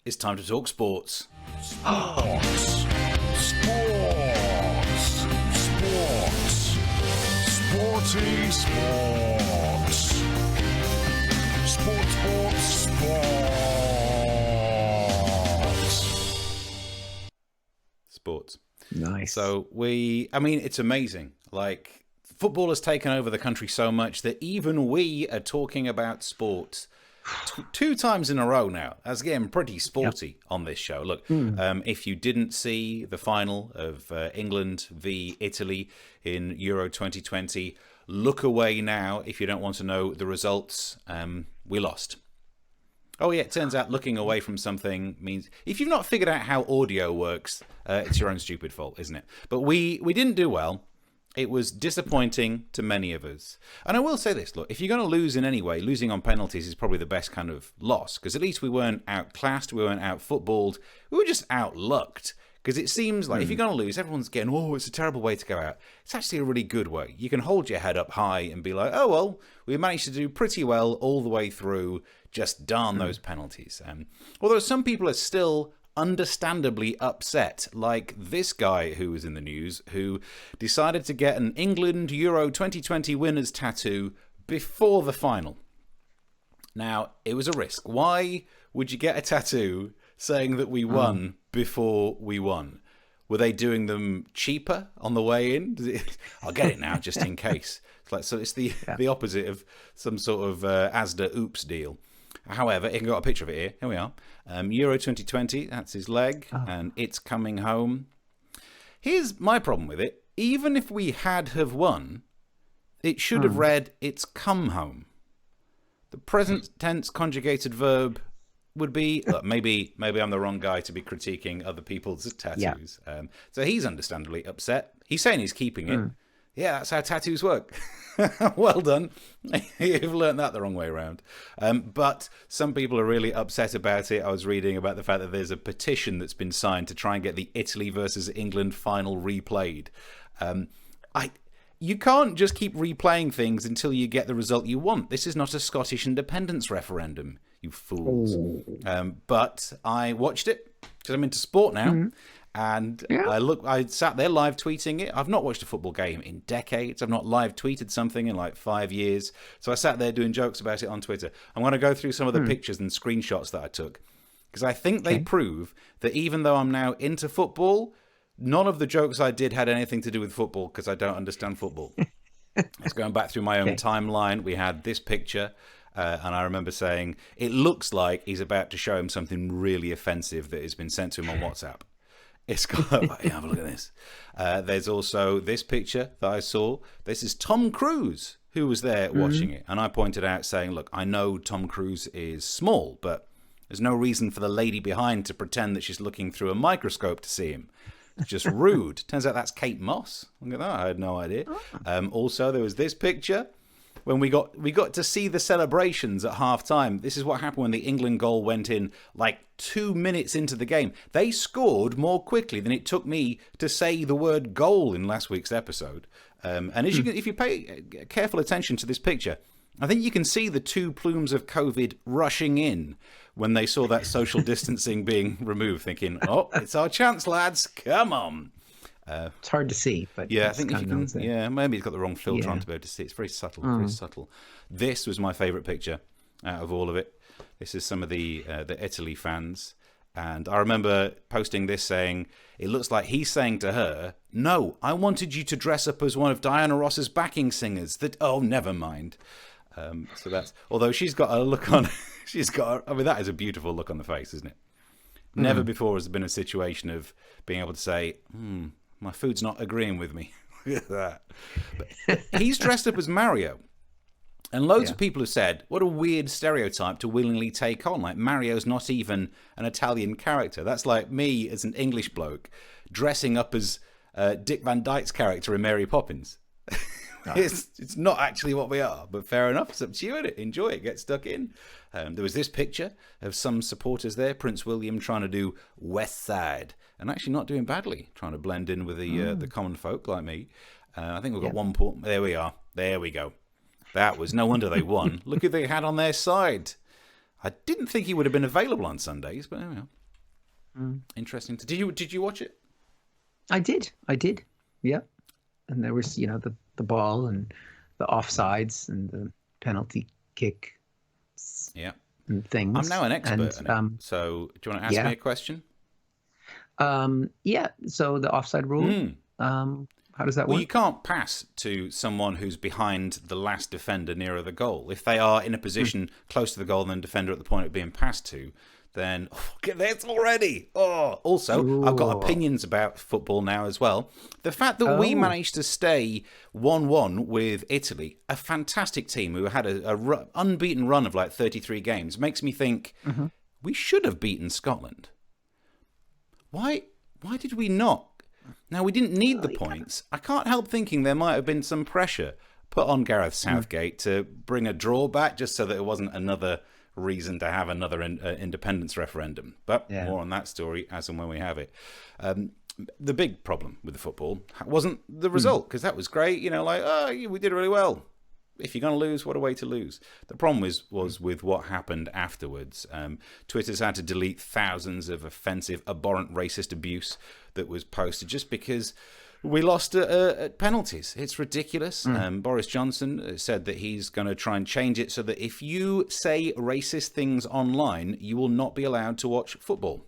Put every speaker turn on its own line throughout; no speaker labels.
It's time to talk sports.
Sports. Sporty sports. Sports.
Sports.
Nice.
So it's amazing. Like, football has taken over the country so much that even we are talking about sports two times in a row now. That's getting pretty sporty on this show. Look, if you didn't see the final of England v Italy in Euro 2020, look away now if you don't want to know the results. We lost. Oh, yeah, it turns out looking away from something means... If you've not figured out how audio works, it's your own stupid fault, isn't it? But we didn't do well. It was disappointing to many of us. And I will say this, look, if you're going to lose in any way, losing on penalties is probably the best kind of loss, because at least we weren't outclassed, we weren't out-footballed, we were just outlucked. Because it seems like if you're going to lose, everyone's getting, it's a terrible way to go out. It's actually a really good way. You can hold your head up high and be like, oh, well, we managed to do pretty well all the way through, just darn those penalties. Although some people are still understandably upset, like this guy who was in the news, who decided to get an England Euro 2020 winners tattoo before the final. Now, it was a risk. Why would you get a tattoo saying that we won before we won? Were they doing them cheaper on the way in? I'll get it now, just in case. It's the opposite of some sort of Asda Oops deal. However, you can got a picture of it here. Here we are. Euro 2020, that's his leg, and it's coming home. Here's my problem with it. Even if we had have won, it should have read, it's come home. The present tense conjugated verb would be, look, maybe I'm the wrong guy to be critiquing other people's tattoos. Yeah. So he's understandably upset. He's saying he's keeping it. Yeah, that's how tattoos work. Well done. You've learned that the wrong way around. But some people are really upset about it. I was reading about the fact that there's a petition that's been signed to try and get the Italy versus England final replayed. You can't just keep replaying things until you get the result you want. This is not a Scottish independence referendum, you fools. But I watched it because I'm into sport now. And I sat there live tweeting it. I've not watched a football game in decades. I've not live tweeted something in like 5 years. So I sat there doing jokes about it on Twitter. I'm going to go through some of the pictures and screenshots that I took, because I think they prove that even though I'm now into football, none of the jokes I did had anything to do with football, because I don't understand football. It's going back through my own timeline. We had this picture. And I remember saying, it looks like he's about to show him something really offensive that has been sent to him on WhatsApp. It's got, have a look at this. There's also this picture that I saw. This is Tom Cruise, who was there watching it. And I pointed out saying, look, I know Tom Cruise is small, but there's no reason for the lady behind to pretend that she's looking through a microscope to see him. It's just rude. Turns out that's Kate Moss. Look at that. I had no idea. Also, there was this picture when we got to see the celebrations at half-time. This is what happened when the England goal went in like 2 minutes into the game. They scored more quickly than it took me to say the word goal in last week's episode. And as if you pay careful attention to this picture, I think you can see the 2 plumes of COVID rushing in when they saw that social distancing being removed, thinking, oh, it's our chance, lads. Come on.
It's hard to see, but
yeah, I think if you can, maybe it's got the wrong filter on to be able to see. It's very subtle, very subtle. This was my favourite picture out of all of it. This is some of the Italy fans, and I remember posting this saying, it looks like he's saying to her, "No, I wanted you to dress up as one of Diana Ross's backing singers." Never mind. So that's, although she's got a look on, that is a beautiful look on the face, isn't it? Never before has there been a situation of being able to say, my food's not agreeing with me. Look at that. But he's dressed up as Mario. And loads of people have said, what a weird stereotype to willingly take on. Like, Mario's not even an Italian character. That's like me as an English bloke dressing up as Dick Van Dyke's character in Mary Poppins. It's not actually what we are, but fair enough. It's up to you. Enjoy it. Get stuck in. There was this picture of some supporters there. Prince William trying to do West Side and actually not doing badly, trying to blend in with the common folk like me. I think we've got 1 point. There we are. There we go. That was no wonder they won. Look who they had on their side. I didn't think he would have been available on Sundays, but anyway. Interesting. Did you watch it?
I did. Yeah. And there was, the ball and the offsides and the penalty kick.
Yeah.
And things.
I'm now an expert
and,
in it. So do you want to ask me a question?
Yeah. So the offside rule, how does that work?
Well, you can't pass to someone who's behind the last defender nearer the goal. If they are in a position close to the goal than the defender at the point of being passed to, then get this already. Also, I've got opinions about football now as well. The fact that we managed to stay 1-1 with Italy, a fantastic team who had a unbeaten run of like 33 games, makes me think we should have beaten Scotland. Why did we not? Now, we didn't need the points. I can't help thinking there might have been some pressure put on Gareth Southgate to bring a draw back just so that it wasn't another reason to have another independence referendum. But more on that story as and when we have it. The big problem with the football wasn't the result, because that was great. We did really well. If you're going to lose, what a way to lose. The problem was with what happened afterwards. Twitter's had to delete thousands of offensive, abhorrent, racist abuse that was posted just because we lost at penalties. It's ridiculous. Boris Johnson said that he's going to try and change it so that if you say racist things online, you will not be allowed to watch football.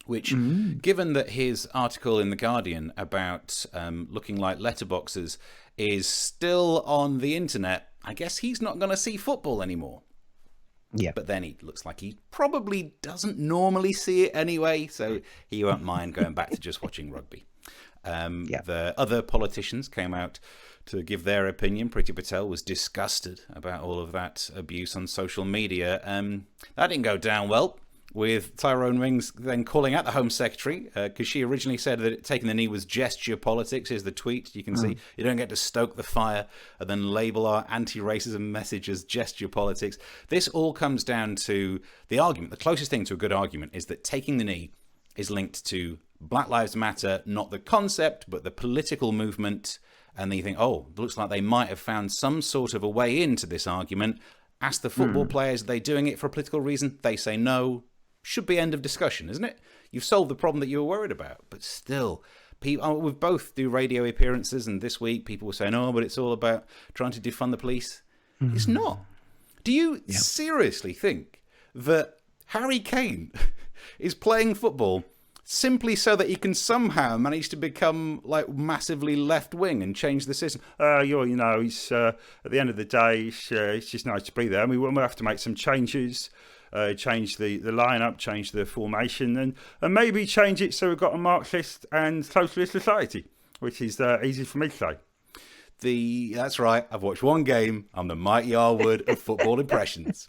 Which, given that his article in The Guardian about looking like letterboxes is still on the internet, I guess he's not going to see football anymore.
Yeah.
But then he looks like he probably doesn't normally see it anyway, so he won't mind going back to just watching rugby. The other politicians came out to give their opinion. Priti Patel was disgusted about all of that abuse on social media. That didn't go down well, with Tyrone Mings then calling out the Home Secretary, because she originally said that taking the knee was gesture politics. Here's the tweet. You can see, you don't get to stoke the fire and then label our anti-racism message as gesture politics. This all comes down to the argument. The closest thing to a good argument is that taking the knee is linked to Black Lives Matter, not the concept, but the political movement. And then you think, it looks like they might have found some sort of a way into this argument. Ask the football players, are they doing it for a political reason? They say no. Should be end of discussion, isn't it? You've solved the problem that you were worried about. But still, people, we both do radio appearances, and this week people were saying, but it's all about trying to defund the police. It's not. Do you seriously think that Harry Kane is playing football simply so that he can somehow manage to become like massively left-wing and change the system?
He's at the end of the day, it's just nice to be there. We'll have to make some changes. Change the lineup, change the formation, and maybe change it so we've got a Marxist and socialist society, which is easy for me to say.
That's right. I've watched one game. I'm the Mike Yarwood of football impressions.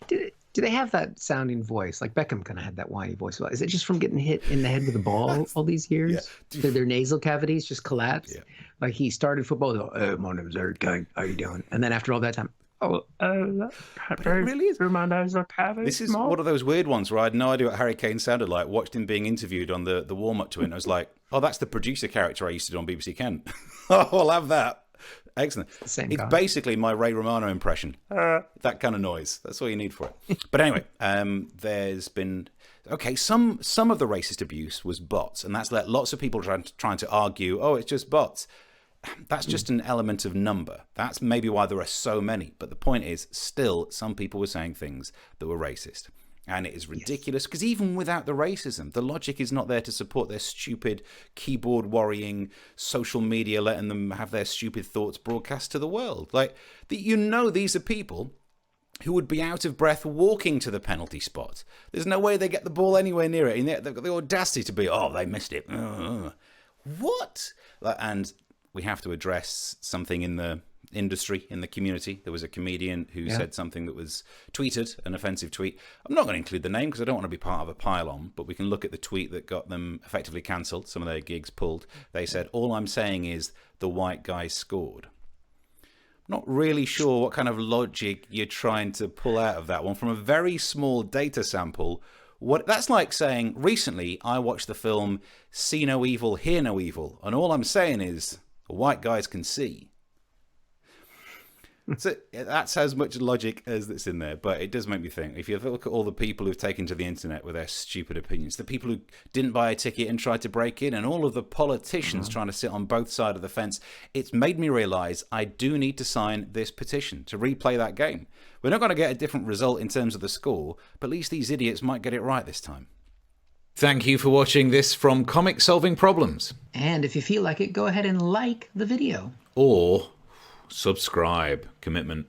Do they have that sounding voice? Like Beckham kind of had that whiny voice. Is it just from getting hit in the head with a ball all these years? Yeah. Their nasal cavities just collapse? Yeah. Like he started football, my name's Eric Kane. How you doing? And then after all that time,
but it really is. This is one of those weird ones where I had no idea what Harry Kane sounded like. Watched him being interviewed on the warm-up to it, and I was like, that's the producer character I used to do on BBC Kent. I'll have that. Excellent. It's basically my Ray Romano impression. That kind of noise. That's all you need for it. But anyway, there's been... Okay, some of the racist abuse was bots, and that's let lots of people trying to argue, it's just bots. That's just an element of number. That's maybe why there are so many. But the point is, still, some people were saying things that were racist. And it is ridiculous, because even without the racism, the logic is not there to support their stupid keyboard worrying, social media letting them have their stupid thoughts broadcast to the world. Like, these are people who would be out of breath walking to the penalty spot. There's no way they get the ball anywhere near it. And they've got the audacity to be, they missed it. What? And we have to address something in the industry, in the community. There was a comedian who said something that was tweeted, an offensive tweet. I'm not going to include the name because I don't want to be part of a pile-on, but we can look at the tweet that got them effectively cancelled, some of their gigs pulled. They said, all I'm saying is the white guy scored. Not really sure what kind of logic you're trying to pull out of that one from a very small data sample. That's like saying, recently I watched the film See No Evil, Hear No Evil, and all I'm saying is white guys can see. So that's as much logic as that's in there, but it does make me think. If you look at all the people who've taken to the internet with their stupid opinions, the people who didn't buy a ticket and tried to break in, and all of the politicians trying to sit on both sides of the fence, it's made me realise I do need to sign this petition to replay that game. We're not going to get a different result in terms of the score, but at least these idiots might get it right this time. Thank you for watching this from Comic Solving Problems.
And if you feel like it, go ahead and like the video.
Or subscribe. Commitment.